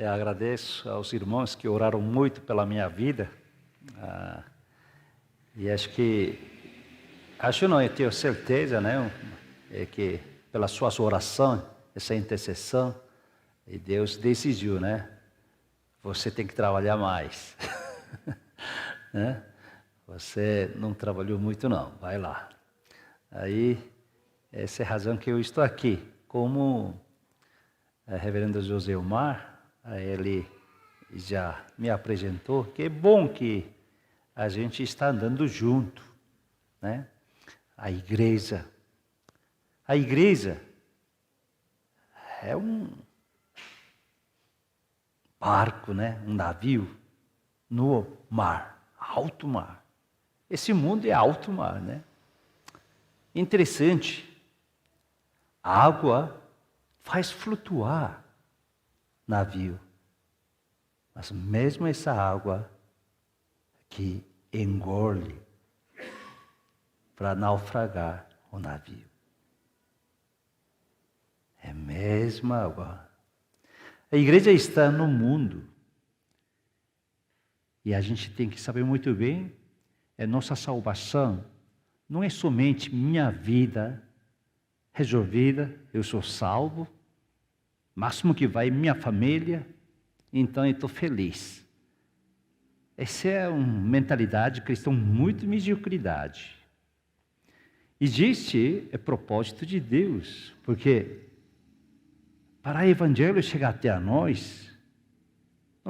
Eu agradeço aos irmãos que oraram muito pela minha vida. E acho não, eu tenho certeza, né, é que pela sua oração, essa intercessão, e Deus decidiu, né, você tem que trabalhar mais. Né? Você não trabalhou muito não, vai lá. Aí, essa é a razão que eu estou aqui. Como reverendo José Omar, ele já me apresentou, que é bom que a gente está andando junto, né? A igreja é um barco, né? Um navio no mar, alto mar. Esse mundo é alto mar, né? Interessante, a água faz flutuar navio, mas mesmo essa água que engole para naufragar o navio. É a mesma água. A igreja está no mundo e a gente tem que saber muito bem, nossa salvação não é somente minha vida resolvida, eu sou salvo, máximo que vai minha família, então eu estou feliz. Essa é uma mentalidade cristã muito mediocridade. Existe propósito de Deus, porque para o evangelho chegar até nós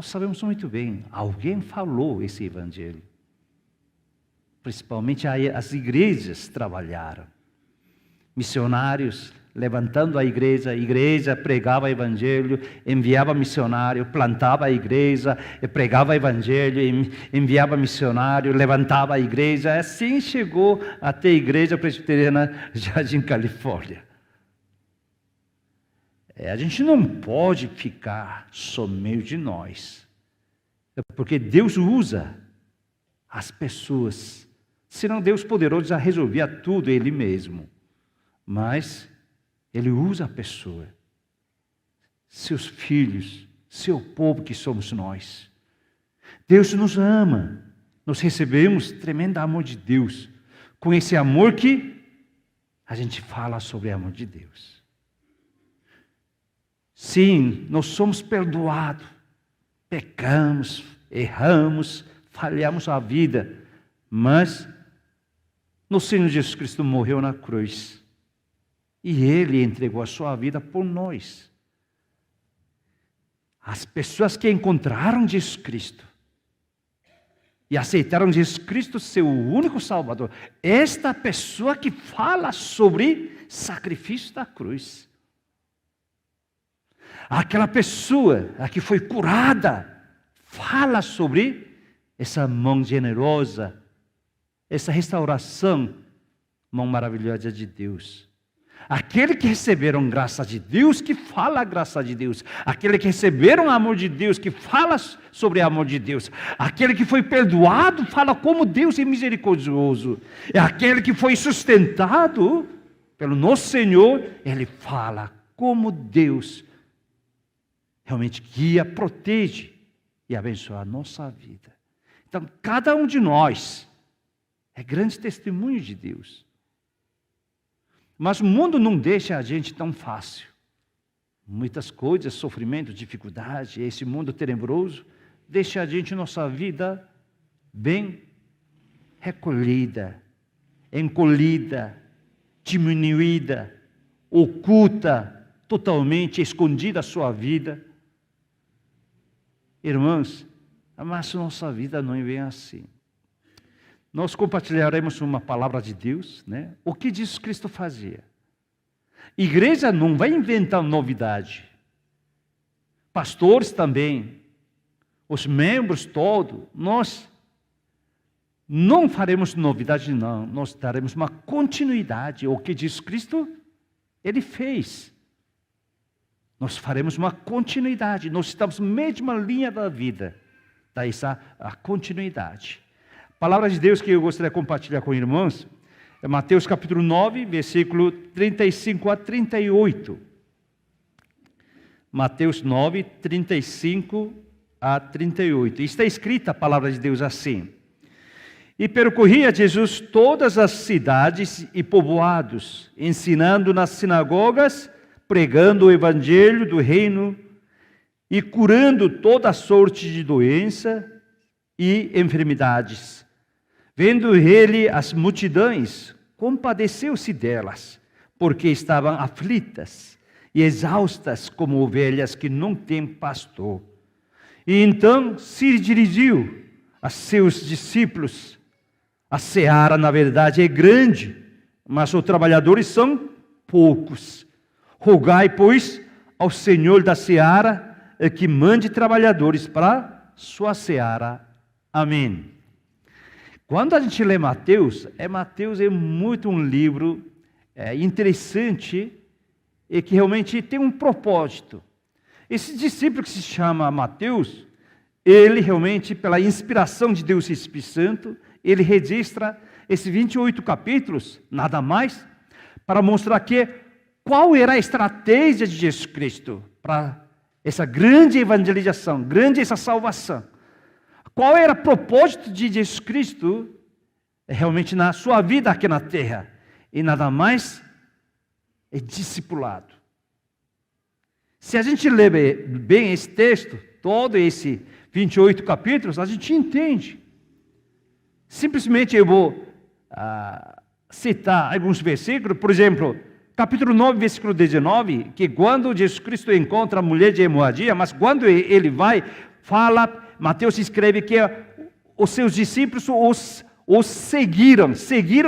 sabemos muito bem, alguém falou esse evangelho. Principalmente as igrejas trabalharam. Missionários levantando a igreja pregava o evangelho, enviava missionário, plantava a igreja, pregava o evangelho, enviava missionário, levantava a igreja. Assim chegou até a igreja presbiteriana Jardim Califórnia. A gente não pode ficar só meio de nós, porque Deus usa as pessoas, senão Deus poderoso já resolvia tudo Ele mesmo, mas Ele usa a pessoa, seus filhos, seu povo que somos nós. Deus nos ama, nós recebemos tremendo amor de Deus, com esse amor que a gente fala sobre o amor de Deus. Sim, nós somos perdoados, pecamos, erramos, falhamos a vida, mas nosso Senhor Jesus Cristo morreu na cruz e Ele entregou a sua vida por nós. As pessoas que encontraram Jesus Cristo e aceitaram Jesus Cristo seu único Salvador, esta pessoa que fala sobre sacrifício da cruz. Aquela pessoa que foi curada, fala sobre essa mão generosa, essa restauração, mão maravilhosa de Deus. Aquele que receberam graça de Deus, que fala a graça de Deus. Aquele que receberam o amor de Deus, que fala sobre o amor de Deus. Aquele que foi perdoado, fala como Deus é misericordioso. É aquele que foi sustentado pelo nosso Senhor, ele fala como Deus realmente guia, protege e abençoa a nossa vida. Então, cada um de nós é grande testemunho de Deus. Mas o mundo não deixa a gente tão fácil. Muitas coisas, sofrimento, dificuldade, esse mundo tenebroso, deixa a gente nossa vida bem recolhida, encolhida, diminuída, oculta, totalmente escondida a sua vida. Irmãos, mas nossa vida não é bem assim. Nós compartilharemos uma palavra de Deus, né? O que Jesus Cristo fazia. Igreja não vai inventar novidade. Pastores também, os membros todos, nós não faremos novidade não, nós daremos uma continuidade. O que Jesus Cristo, Ele fez. Nós faremos uma continuidade, nós estamos na mesma linha da vida. Daí está a continuidade. A palavra de Deus que eu gostaria de compartilhar com irmãos é Mateus capítulo 9, versículo 35 a 38. Mateus 9, 35 a 38. Está escrita a palavra de Deus assim: E percorria Jesus todas as cidades e povoados, ensinando nas sinagogas, pregando o evangelho do reino e curando toda sorte de doença e enfermidades. Vendo ele as multidões, compadeceu-se delas, porque estavam aflitas e exaustas como ovelhas que não têm pastor. E então se dirigiu a seus discípulos: A seara, na verdade, é grande, mas os trabalhadores são poucos. Rogai, pois, ao Senhor da seara que mande trabalhadores para sua seara. Amém. Quando a gente lê Mateus é muito um livro interessante e que realmente tem um propósito. Esse discípulo que se chama Mateus, ele realmente, pela inspiração de Deus Espírito Santo, ele registra esses 28 capítulos, nada mais, para mostrar qual era a estratégia de Jesus Cristo para essa grande evangelização, grande essa salvação. Qual era o propósito de Jesus Cristo realmente na sua vida aqui na terra? E nada mais é discipulado. Se a gente ler bem esse texto, todo esse 28 capítulos, a gente entende. Simplesmente eu vou citar alguns versículos, por exemplo, capítulo 9, versículo 19, que quando Jesus Cristo encontra a mulher de Moadia, mas quando ele vai, fala, Mateus escreve que os seus discípulos os seguiram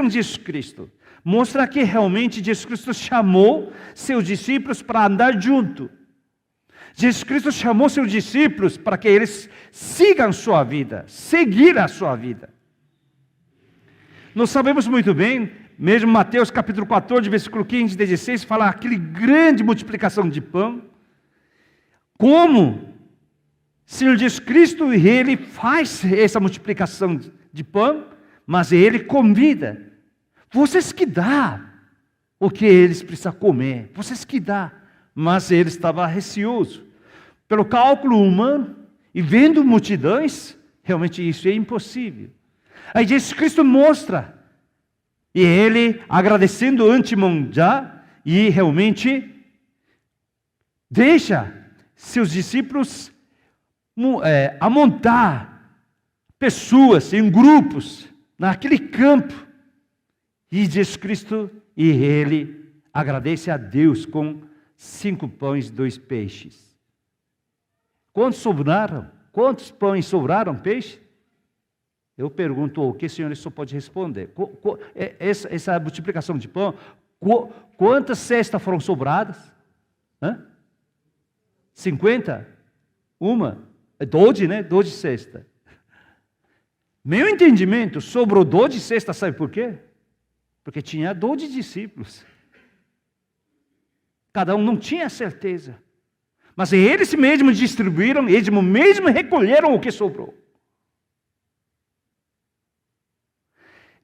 Jesus Cristo. Mostra que realmente Jesus Cristo chamou seus discípulos para andar junto. Jesus Cristo chamou seus discípulos para que eles sigam sua vida, seguir a sua vida. Nós sabemos muito bem, mesmo Mateus capítulo 14, versículo 15 e 16, fala aquela grande multiplicação de pão. Como Senhor Jesus Cristo, ele faz essa multiplicação de pão, mas ele convida. Vocês que dá o que eles precisam comer, vocês que dá. Mas ele estava receoso. Pelo cálculo humano, e vendo multidões, realmente isso é impossível. Aí Jesus Cristo mostra, e ele agradecendo antemão já, e realmente deixa seus discípulos amontar pessoas em grupos, naquele campo, e Jesus Cristo, e ele agradece a Deus com 5 pães e 2 peixes. Quantos sobraram? Quantos pães sobraram, peixe? Eu pergunto, o que o Senhor só pode responder? Essa multiplicação de pão, quantas cestas foram sobradas? 50? Uma? 12, né? 12 cestas. Meu entendimento, sobrou 12 cestas, sabe por quê? Porque tinha 12 discípulos. Cada um não tinha certeza. Mas eles mesmos distribuíram, eles mesmos recolheram o que sobrou.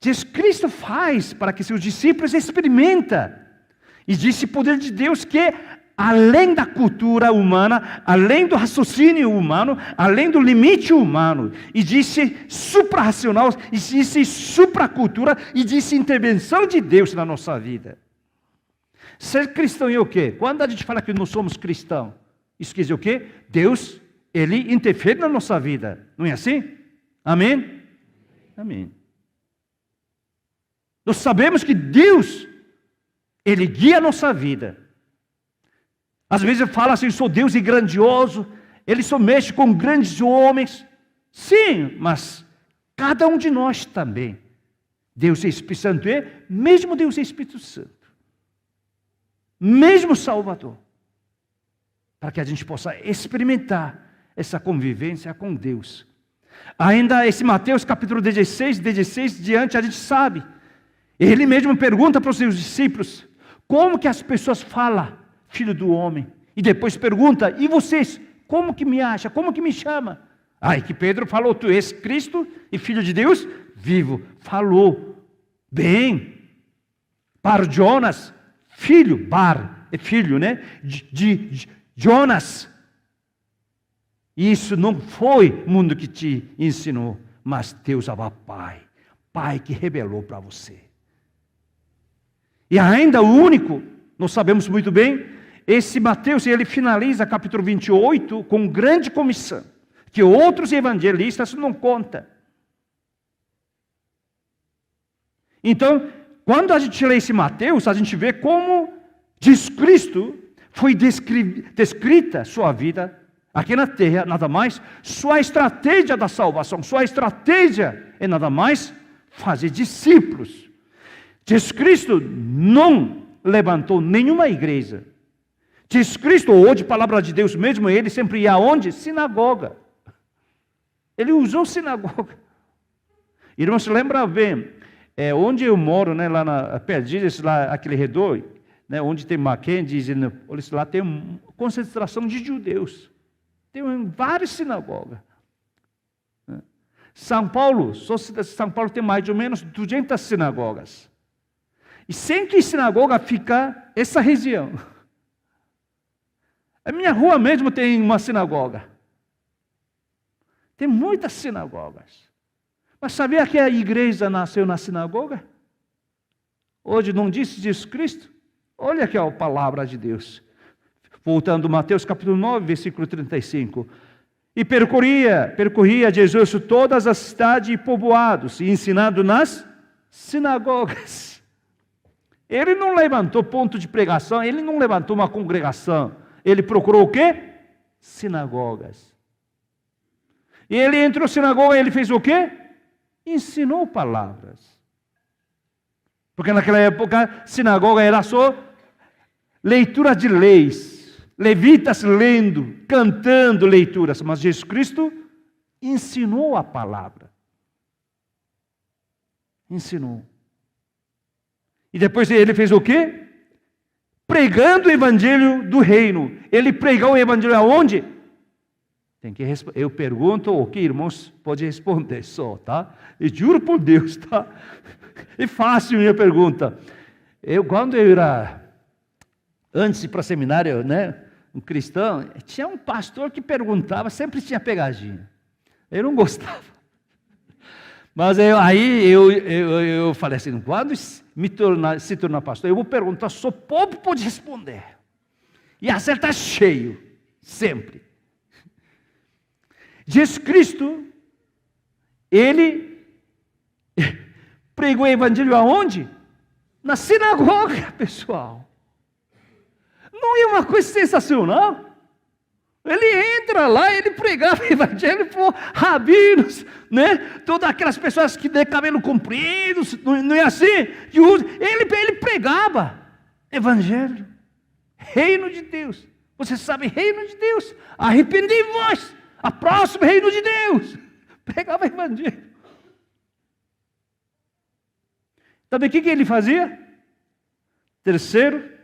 Jesus Cristo faz para que seus discípulos experimentem. Existe o poder de Deus que, além da cultura humana, além do raciocínio humano, além do limite humano, existe suprarracional, existe supracultura, existe intervenção de Deus na nossa vida. Ser cristão é o quê? Quando a gente fala que nós somos cristãos, isso quer dizer o quê? Deus, ele interfere na nossa vida. Não é assim? Amém? Amém. Nós sabemos que Deus, ele guia a nossa vida. Às vezes eu falo assim, sou Deus e grandioso, ele só mexe com grandes homens. Sim, mas cada um de nós também. Deus é Espírito Santo, mesmo Deus é Espírito Santo. Mesmo Salvador. Para que a gente possa experimentar essa convivência com Deus. Ainda esse Mateus capítulo 16 diante, a gente sabe. Ele mesmo pergunta para os seus discípulos, como que as pessoas falam, filho do homem? E depois pergunta, e vocês, como que me acham, como que me chamam? Aí que Pedro falou, tu és Cristo e Filho de Deus vivo. Falou bem. Bar Jonas, filho, Bar é filho, né? Jonas. Isso não foi o mundo que te ensinou, mas Deus é o Pai. Pai que revelou para você. E ainda o único, nós sabemos muito bem, esse Mateus, ele finaliza capítulo 28 com grande comissão, que outros evangelistas não contam. Então, quando a gente lê esse Mateus, a gente vê como Jesus Cristo foi descrita sua vida aqui na terra, nada mais, sua estratégia da salvação, sua estratégia é nada mais fazer discípulos. Jesus Cristo não levantou nenhuma igreja. Jesus Cristo, hoje, palavra de Deus mesmo, ele sempre ia aonde? Sinagoga. Ele usou sinagoga. Irmãos, lembra bem, onde eu moro, né, lá na Perdizes, lá aquele redor, né, onde tem Mackenzie, lá tem uma concentração de judeus. Tem várias sinagogas. São Paulo, só São Paulo tem mais ou menos 200 sinagogas. E sempre sinagoga fica essa região. A minha rua mesmo tem uma sinagoga. Tem muitas sinagogas. Mas sabia que a igreja nasceu na sinagoga? Hoje não disse Jesus Cristo? Olha aqui a palavra de Deus. Voltando a Mateus capítulo 9, versículo 35. E percorria Jesus todas as cidades e povoados, e ensinando nas sinagogas. Ele não levantou ponto de pregação, ele não levantou uma congregação. Ele procurou o quê? Sinagogas. E ele entrou na sinagoga e ele fez o quê? Ensinou palavras. Porque naquela época, sinagoga era só leitura de leis. Levitas lendo, cantando leituras. Mas Jesus Cristo ensinou a palavra. Ensinou. E depois ele fez o quê? Pregando o evangelho do reino. Ele pregou o evangelho aonde? Eu pergunto o que irmãos podem responder só, tá? E juro por Deus, tá? É fácil minha pergunta. Quando eu era, antes de ir para seminário, né? Um cristão, tinha um pastor que perguntava, sempre tinha pegadinha. Eu não gostava. Mas aí eu falei assim, quando se tornar pastor, eu vou perguntar, só o povo pode responder. E acertar cheio, sempre. Jesus Cristo, ele pregou o evangelho aonde? Na sinagoga, pessoal. Não é uma coisa sensacional? Ele entra lá, ele pregava o evangelho para rabinos, né? Todas aquelas pessoas que têm cabelo comprido, não é assim? Ele pregava evangelho, reino de Deus. Você sabe, reino de Deus, arrependei-vos, a próxima reino de Deus. Pregava evangelho. Sabe o que ele fazia? Terceiro,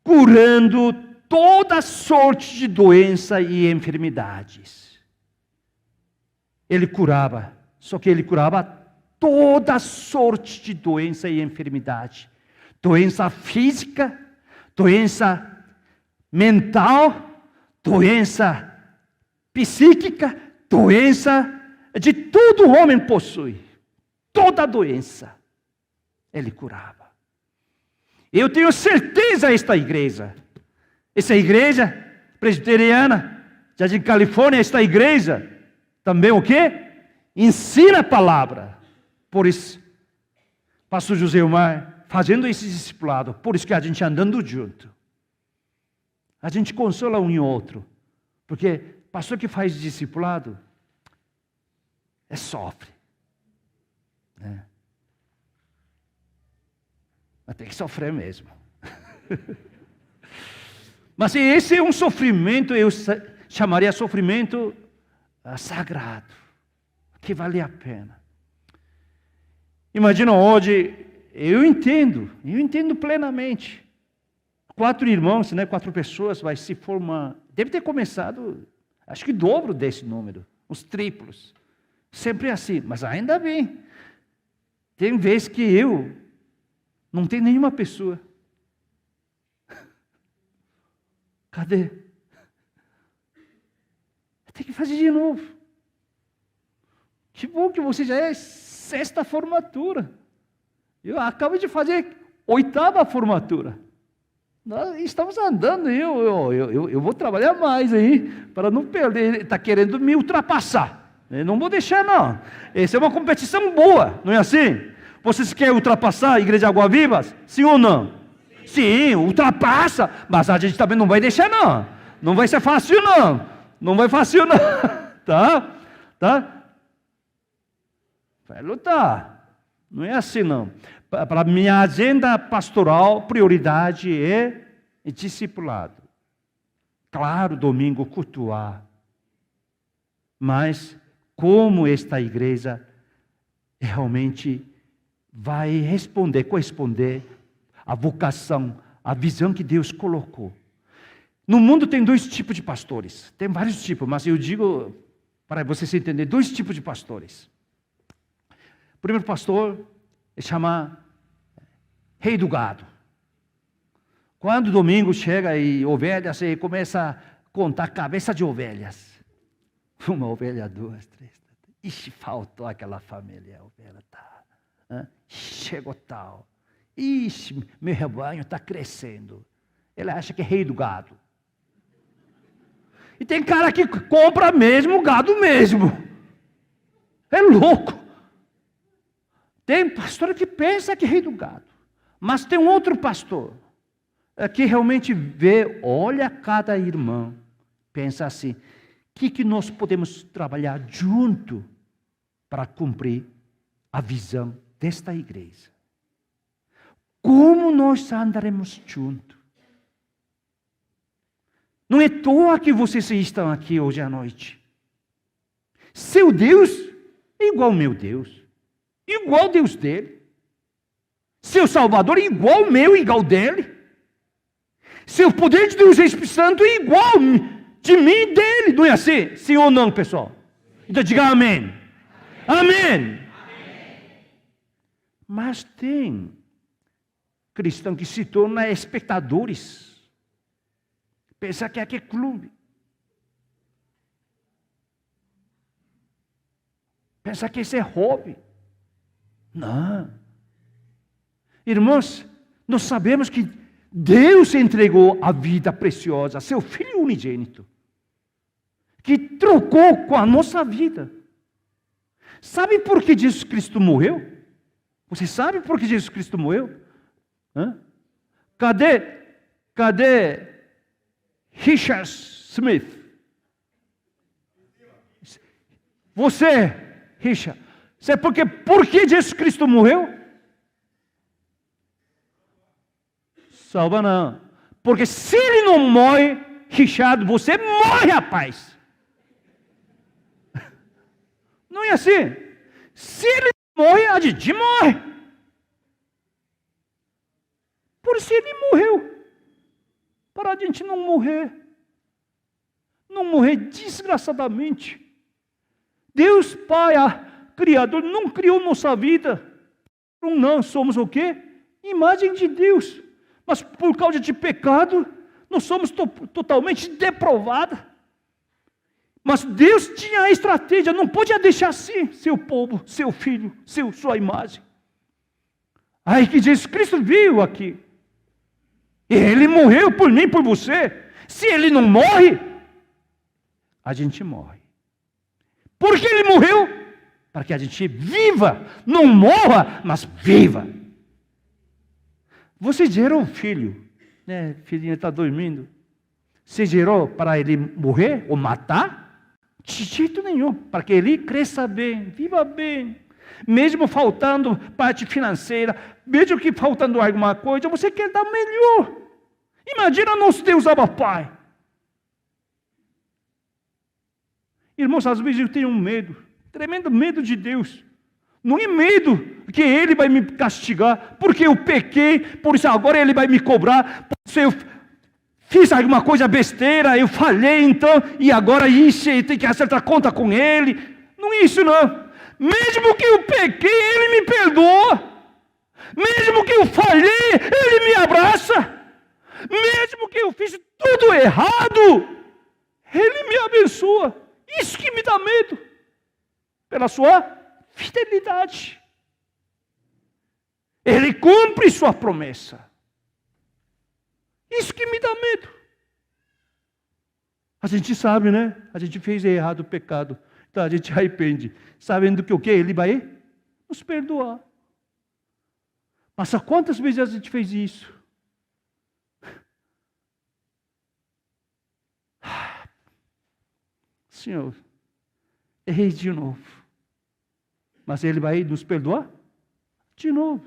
curando toda sorte de doença e enfermidades. Ele curava, só que ele curava toda sorte de doença e enfermidade. Doença física, doença mental, doença psíquica, doença de todo homem possui. Toda doença, ele curava. Eu tenho certeza essa igreja presbiteriana, Jardim Califórnia, esta igreja, também o quê? Ensina a palavra. Por isso, pastor José Omar, fazendo esse discipulado, por isso que a gente andando junto. A gente consola um e outro. Porque pastor que faz discipulado, sofre. Né? Mas tem que sofrer mesmo. Mas esse é um sofrimento, eu chamaria sofrimento sagrado, que vale a pena. Imagina hoje, eu entendo plenamente. 4 irmãos, né, 4 pessoas, vai se formar. Deve ter começado, acho que dobro desse número, os triplos. Sempre assim, mas ainda bem. Tem vezes que eu não tenho nenhuma pessoa. Cadê? Tem que fazer de novo. Que bom que você já é 6ª formatura. Eu acabo de fazer 8ª formatura. Nós estamos andando, eu vou trabalhar mais aí, para não perder. Ele está querendo me ultrapassar. Eu não vou deixar, não. Essa é uma competição boa, não é assim? Vocês querem ultrapassar a Igreja Água Vivas? Sim ou não? Sim, ultrapassa. Mas a gente também não vai deixar, não. Não vai ser fácil, não. Não vai fácil, não. Tá? Vai lutar. Não é assim, não. Para minha agenda pastoral, prioridade é discipulado. Claro, domingo cultuar. Mas como esta igreja realmente vai corresponder à vocação, à visão que Deus colocou. No mundo tem 2 tipos de pastores. Tem vários tipos, mas eu digo, para você se entender, 2 tipos de pastores. O primeiro pastor chama rei do gado. Quando o domingo chega e ovelhas, você começa a contar cabeça de ovelhas. 1 ovelha, 2, 3. Ixi, faltou aquela família, a ovelha tá. Chegou tal. Ixi, meu rebanho está crescendo. Ele acha que é rei do gado. E tem cara que compra mesmo o gado mesmo. É louco. Tem pastor que pensa que é rei do gado. Mas tem um outro pastor que realmente vê, olha cada irmão, pensa assim, o que nós podemos trabalhar junto para cumprir a visão desta igreja? Como nós andaremos juntos? Não é à toa que vocês estão aqui hoje à noite. Seu Deus é igual ao meu Deus, igual ao Deus dele. Seu Salvador é igual ao meu, igual dele. Seu poder de Deus Espírito Santo é igual de mim e dele. Não é assim? Sim ou não, pessoal? Então diga amém. Amém. Mas tem cristãos que se tornam espectadores. Pensa que aqui é clube. Pensa que isso é hobby. Não. Irmãos, nós sabemos que Deus entregou a vida preciosa, seu Filho unigênito, que trocou com a nossa vida. Sabe por que Jesus Cristo morreu? Você sabe por que Jesus Cristo morreu? Cadê Richard Smith? Você, Richard, sabe por que Jesus Cristo morreu? Salva não. Porque se ele não morre, Richard, você morre, rapaz. Não é assim? Se ele morre, a gente morre. Por isso ele morreu. Para a gente não morrer. Não morrer desgraçadamente. Deus Pai, Criador, não criou nossa vida. Não, somos o quê? Imagem de Deus. Mas por causa de pecado, nós somos totalmente deprovados. Mas Deus tinha a estratégia, não podia deixar assim, seu povo, seu filho, sua imagem. Aí que Jesus Cristo veio aqui. E Ele morreu por mim, por você. Se Ele não morre, a gente morre. Por que Ele morreu? Para que a gente viva, não morra, mas viva. Você gerou um filho, né? Filhinho está dormindo. Você gerou para ele morrer ou matar? De jeito nenhum, para que ele cresça bem, viva bem. Mesmo faltando parte financeira, mesmo que faltando alguma coisa, você quer dar melhor. Imagina nosso Deus Abba Pai. Irmãos, às vezes eu tenho um medo, tremendo medo de Deus. Não é medo que Ele vai me castigar, porque eu pequei, por isso agora Ele vai me cobrar, por isso eu fiz alguma coisa besteira, eu falhei então, e agora isso, tem que acertar conta com Ele. Não é isso não. Mesmo que eu pequei, Ele me perdoa. Mesmo que eu falhei, Ele me abraça. Mesmo que eu fiz tudo errado, Ele me abençoa. Isso que me dá medo. Pela sua fidelidade. Ele cumpre sua promessa. Isso que me dá medo. A gente sabe, né? A gente fez errado o pecado. Então a gente arrepende. Sabendo que o quê? Ele vai nos perdoar. Mas há quantas vezes a gente fez isso? Senhor, errei de novo. Mas Ele vai nos perdoar? De novo.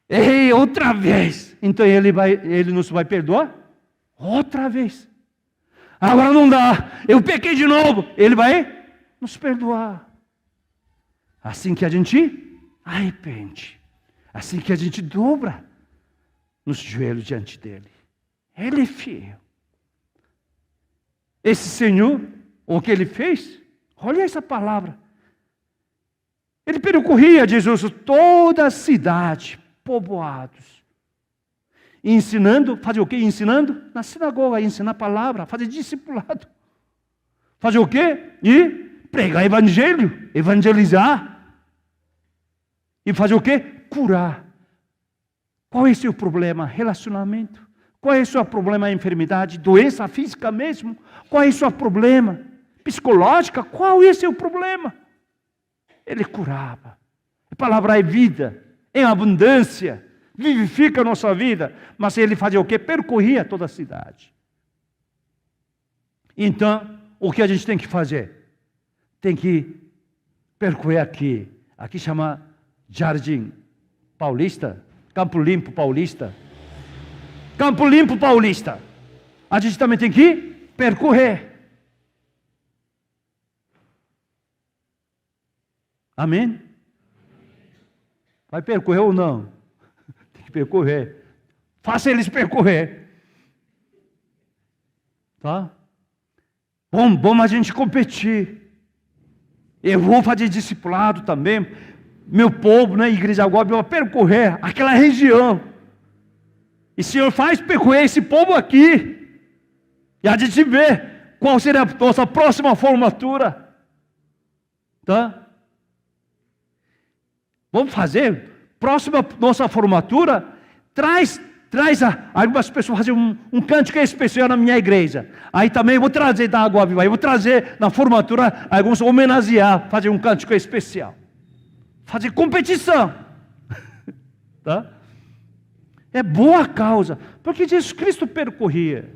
Errei outra vez. Então Ele nos vai perdoar? Outra vez. Agora não dá. Eu pequei de novo. Ele vai nos perdoar. Assim que a gente arrepende. Assim que a gente dobra nos joelhos diante dEle. Ele é fiel. Esse Senhor, o que Ele fez? Olha essa palavra. Ele percorria, Jesus, toda a cidade, povoados. Ensinando, fazer o quê? Ensinando na sinagoga, ensinar a palavra, fazer discipulado. Fazer o quê? E pregar evangelho, evangelizar. E fazer o quê? Curar. Qual é o seu problema? Relacionamento. Qual é o seu problema? Enfermidade, doença física mesmo? Qual é o seu problema? Psicológica? Qual é o seu problema? Ele curava. A palavra é vida, em abundância, vivifica a nossa vida. Mas ele fazia o quê? Percorria toda a cidade. Então, o que a gente tem que fazer? Tem que percorrer aqui. Aqui chama Jardim Paulista, Campo Limpo Paulista. Campo Limpo Paulista. A gente também tem que percorrer. Amém? Vai percorrer ou não? Tem que percorrer. Faça eles percorrer. Tá? Bom a gente competir. Eu vou fazer discipulado também. Meu povo, né, igreja agora, vai percorrer aquela região. E o Senhor faz percorrer esse povo aqui. E a gente vê qual será a nossa próxima formatura. Tá? Vamos fazer? Próxima nossa formatura, traz algumas pessoas fazer um cântico especial na minha igreja. Aí também eu vou trazer da Água Viva. Eu vou trazer na formatura alguns homenagear, fazer um cântico especial. Fazer competição. Tá? É boa causa, porque Jesus Cristo percorria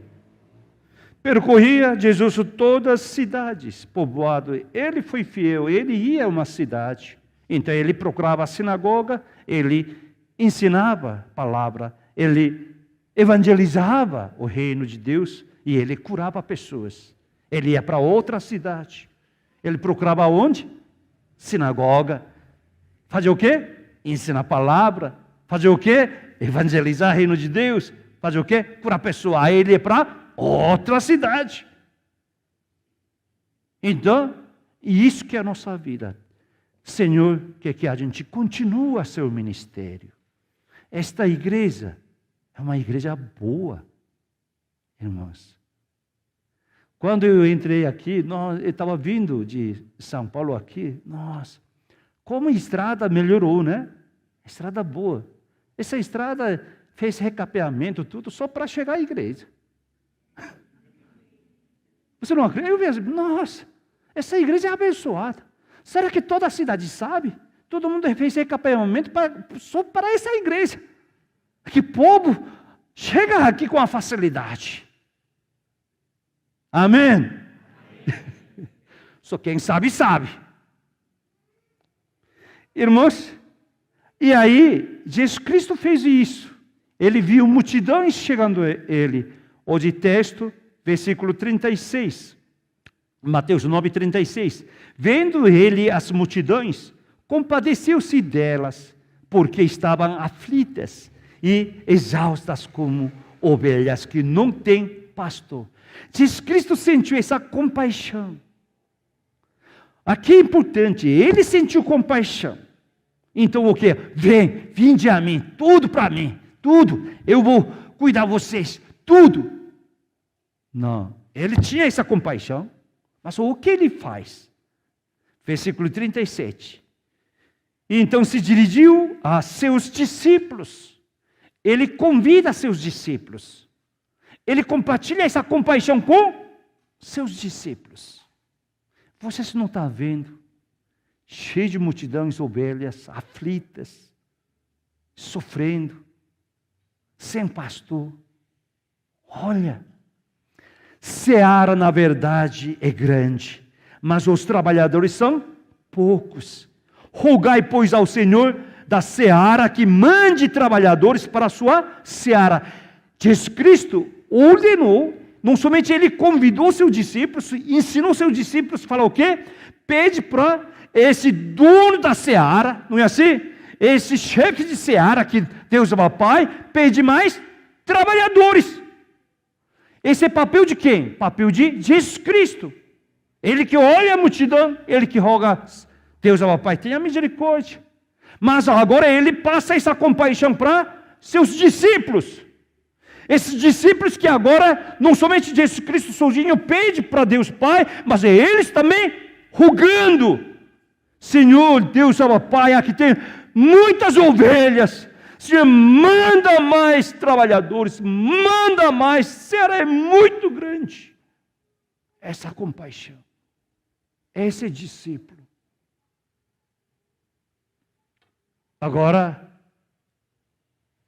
Jesus todas as cidades, povoado. Ele foi fiel, ele ia a uma cidade. Então ele procurava a sinagoga, ele ensinava a palavra, ele evangelizava o reino de Deus e ele curava pessoas. Ele ia para outra cidade. Ele procurava onde? Sinagoga. Fazer o quê? Ensinar a palavra. Fazer o quê? Evangelizar o reino de Deus. Fazer o quê? Curar a pessoa. Aí ele ia para outra cidade. Então, e isso que é a nossa vida. Senhor, que a gente continue seu ministério. Esta igreja é uma igreja boa, irmãos. Quando eu entrei aqui, eu estava vindo de São Paulo aqui, nossa, como a estrada melhorou, né? Estrada boa. Essa estrada fez recapeamento, tudo, só para chegar à igreja. Você não acredita? Eu vejo, nossa, essa igreja é abençoada. Será que toda a cidade sabe? Todo mundo fez recapeamento só para essa igreja. Que povo chega aqui com a facilidade. Amém? Só quem sabe, sabe. Irmãos, e aí, Jesus Cristo fez isso. Ele viu multidões chegando a ele. Hoje texto, versículo 36. Mateus 9:36. Vendo ele as multidões, compadeceu-se delas, porque estavam aflitas e exaustas como ovelhas que não têm pastor. Jesus Cristo sentiu essa compaixão. Aqui é importante, ele sentiu compaixão. Então o que? Vinde a mim, tudo para mim, tudo. Eu vou cuidar de vocês, tudo. Não, ele tinha essa compaixão, mas o que ele faz? Versículo 37. E então se dirigiu a seus discípulos. Ele convida seus discípulos. Ele compartilha essa compaixão com seus discípulos. Vocês não estão vendo? Cheio de multidões, ovelhas, aflitas, sofrendo, sem pastor. Olha, seara na verdade é grande, mas os trabalhadores são poucos. Rogai, pois, ao Senhor da seara que mande trabalhadores para a sua seara. Jesus Cristo ordenou, não somente ele convidou seus discípulos, ensinou seus discípulos a falar o quê? Pede para esse dono da seara, não é assim? Esse chefe de seara que Deus é o Pai, pede mais trabalhadores. Esse é papel de quem? Papel de Jesus Cristo. Ele que olha a multidão, ele que roga, Deus é o Pai, tenha misericórdia. Mas agora ele passa essa compaixão para seus discípulos. Esses discípulos que agora, não somente Jesus Cristo sozinho pede para Deus Pai, mas eles também rogando. Senhor, Deus é o Pai, aqui tem muitas ovelhas. Senhor, manda mais trabalhadores, manda mais, será muito grande. Essa compaixão, esse discípulo. Agora,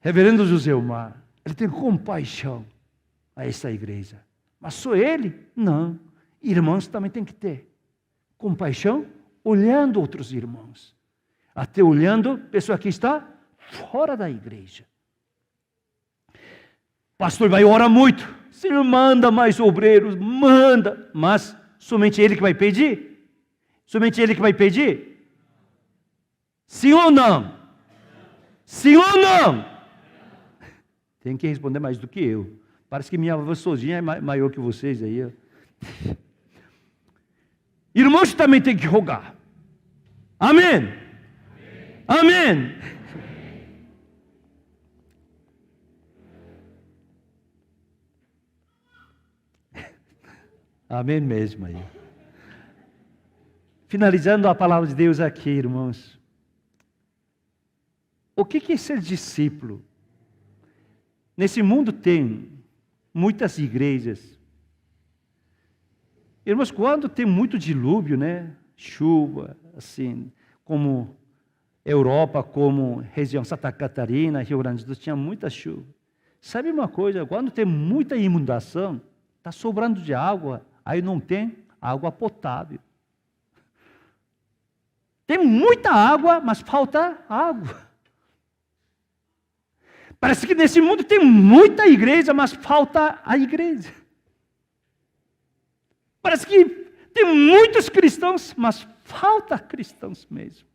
reverendo José Omar, ele tem compaixão a essa igreja. Mas só ele? Não. Irmãos também tem que ter compaixão, olhando outros irmãos. Até olhando a pessoa que está fora da igreja. Pastor vai orar muito. Senhor, manda mais obreiros, manda. Mas somente ele que vai pedir? Somente ele que vai pedir? Sim ou não? Sim ou não? Tem que responder mais do que eu. Parece que minha voz sozinha é maior que vocês aí. Irmãos também tem que rogar. Amém? Amém? Amém mesmo aí. Finalizando a palavra de Deus aqui, irmãos. O que é ser discípulo? Nesse mundo tem muitas igrejas. Irmãos, quando tem muito dilúvio, né? Chuva, assim, como Europa, como região Santa Catarina, Rio Grande do Sul, tinha muita chuva. Sabe uma coisa? Quando tem muita inundação, está sobrando de água, aí não tem água potável. Tem muita água, mas falta água. Parece que nesse mundo tem muita igreja, mas falta a igreja. Parece que tem muitos cristãos, mas falta cristãos mesmo.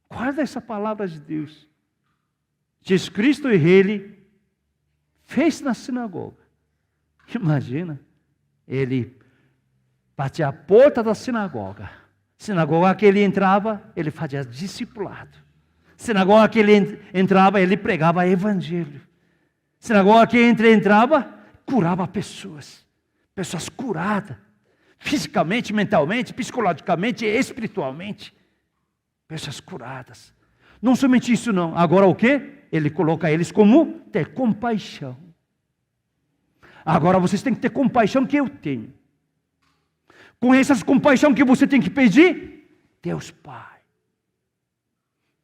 Guarda essa palavra de Deus. Jesus Cristo e ele fez na sinagoga. Imagina, ele batia a porta da sinagoga. Sinagoga que ele entrava, ele fazia discipulado. Sinagoga que ele entrava, ele pregava evangelho. Sinagoga que ele entrava, curava pessoas. Pessoas curadas. Fisicamente, mentalmente, psicologicamente, espiritualmente. Pessoas curadas. Não somente isso não. Agora o quê? Ele coloca eles como ter compaixão. Agora vocês têm que ter compaixão que eu tenho. Com essas compaixão que você tem que pedir, Deus Pai,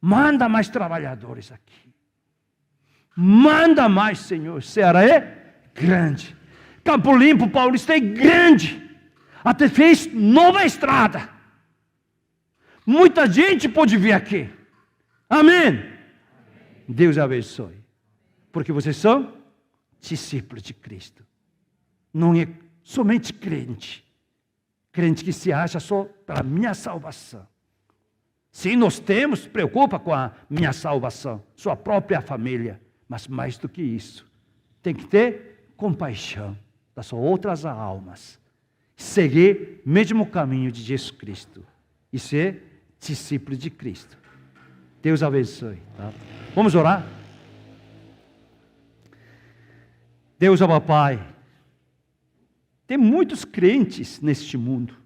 manda mais trabalhadores aqui. Manda mais, Senhor. Ceará é grande. Campo Limpo, Paulista é grande. Até fez nova estrada. Muita gente pode vir aqui. Amém? Deus abençoe. Porque vocês são discípulos de Cristo. Não é somente crente. Crente que se acha só para a minha salvação. Sim, nós temos, preocupa com a minha salvação, sua própria família. Mas mais do que isso, tem que ter compaixão das outras almas. Seguir o mesmo caminho de Jesus Cristo. E ser discípulo de Cristo. Deus abençoe. Tá? Vamos orar? Deus, Abba Pai, tem muitos crentes neste mundo.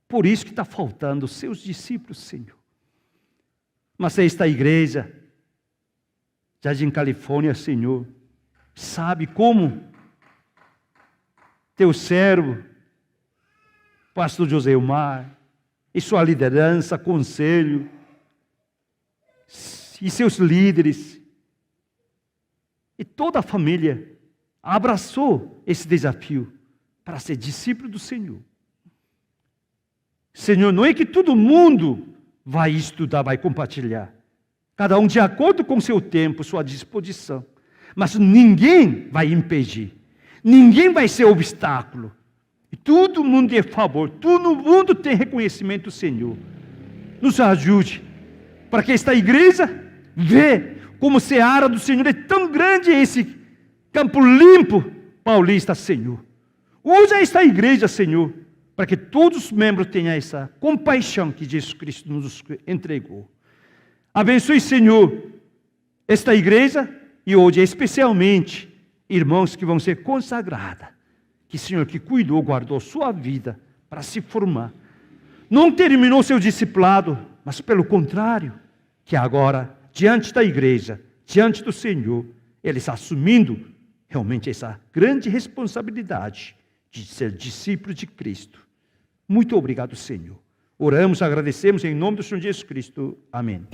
Por isso que está faltando os seus discípulos, Senhor. Mas esta igreja, Jardim Califórnia, Senhor, sabe como teu servo, pastor José Omar, e sua liderança, conselho, e seus líderes, e toda a família, abraçou esse desafio para ser discípulo do Senhor. Senhor, não é que todo mundo vai estudar, vai compartilhar. Cada um de acordo com seu tempo, sua disposição. Mas ninguém vai impedir. Ninguém vai ser obstáculo. E todo mundo é favor. Todo mundo tem reconhecimento do Senhor. Nos ajude. Para que esta igreja vê como a seara do Senhor é tão grande esse Campo Limpo Paulista, Senhor. Usa esta igreja, Senhor, para que todos os membros tenham essa compaixão que Jesus Cristo nos entregou. Abençoe, Senhor, esta igreja e hoje, especialmente, irmãos que vão ser consagrados. Que, Senhor, que cuidou, guardou sua vida para se formar. Não terminou seu discipulado, mas pelo contrário, que agora, diante da igreja, diante do Senhor, ele está assumindo realmente essa grande responsabilidade de ser discípulo de Cristo. Muito obrigado, Senhor. Oramos, agradecemos em nome do Senhor Jesus Cristo. Amém.